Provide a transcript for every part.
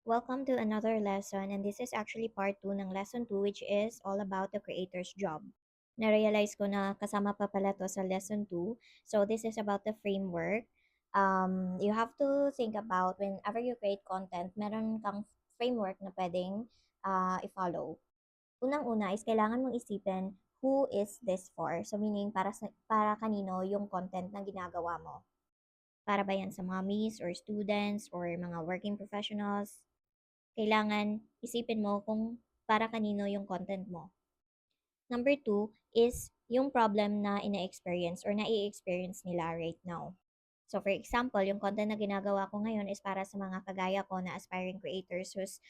Welcome to another lesson, and this is actually part 2 ng lesson 2, which is all about the creator's job. Na-realize ko na kasama pa pala to sa lesson 2. So this is about the framework. You have to think about whenever you create content, meron kang framework na pwedeng i-follow. Unang-una is kailangan mong isipin who is this for. So meaning para kanino yung content na ginagawa mo. Para ba yan sa mommies or students or mga working professionals? Kailangan isipin mo kung para kanino yung content mo. Number two is yung problem na ina-experience or nai-experience nila right now. So for example, yung content na ginagawa ko ngayon is para sa mga kagaya ko na aspiring creators who's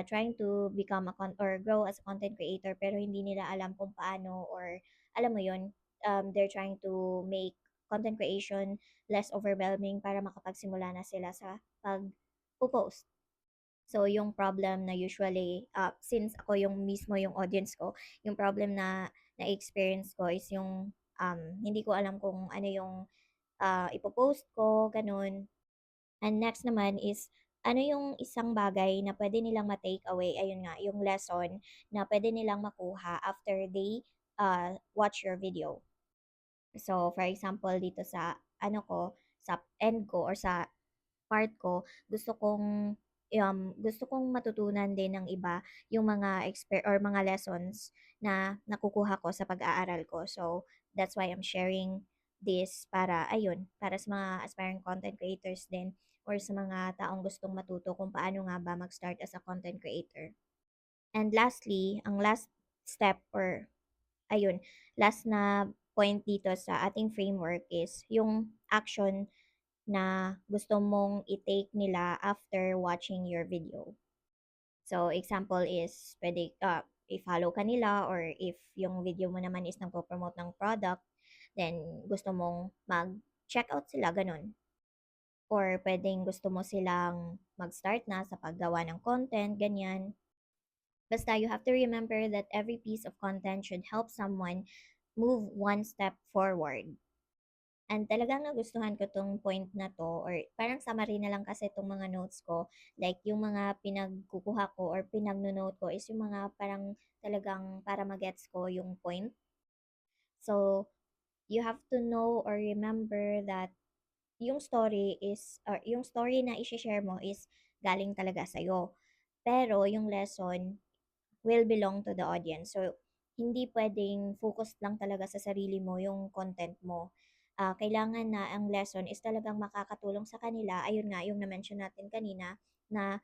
trying to become or grow as a content creator pero hindi nila alam kung paano, or alam mo yun, they're trying to make content creation less overwhelming para makapagsimula na sila sa pag-post. So, yung problem na usually, since ako yung mismo yung audience ko, yung problem na na-experience ko is yung hindi ko alam kung ano yung ipopost ko, ganun. And next naman is, ano yung isang bagay na pwede nilang ma-take away, ayun nga, yung lesson na pwede nilang makuha after they watch your video. So, for example, dito sa ano ko, sa end ko or sa part ko, gusto kong matutunan din ng iba yung mga or mga lessons na nakukuha ko sa pag-aaral ko. So, that's why I'm sharing this para ayun, para sa mga aspiring content creators din or sa mga taong gustong matuto kung paano nga ba mag-start as a content creator. And lastly, ang last step or ayun, last na point dito sa ating framework is yung action na gusto mong i-take nila after watching your video. So, example is, pwede i-follow ka nila, or if yung video mo naman is nagpo-promote ng product, then gusto mong mag-check out sila, ganun. Or pwedeng gusto mo silang mag-start na sa paggawa ng content, ganyan. Basta you have to remember that every piece of content should help someone move one step forward. And talagang nagustuhan ko 'tong point na 'to, or parang summary na lang kasi 'tong mga notes ko. Like yung mga pinagkukuha ko or pinagno-note ko is yung mga parang talagang para magets ko yung point. So, you have to know or remember that yung story na i-share mo is galing talaga sa'yo. Pero yung lesson will belong to the audience. So, hindi pwedeng focused lang talaga sa sarili mo yung content mo. Kailangan na ang lesson is talagang makakatulong sa kanila. Ayun nga, yung na-mention natin kanina, na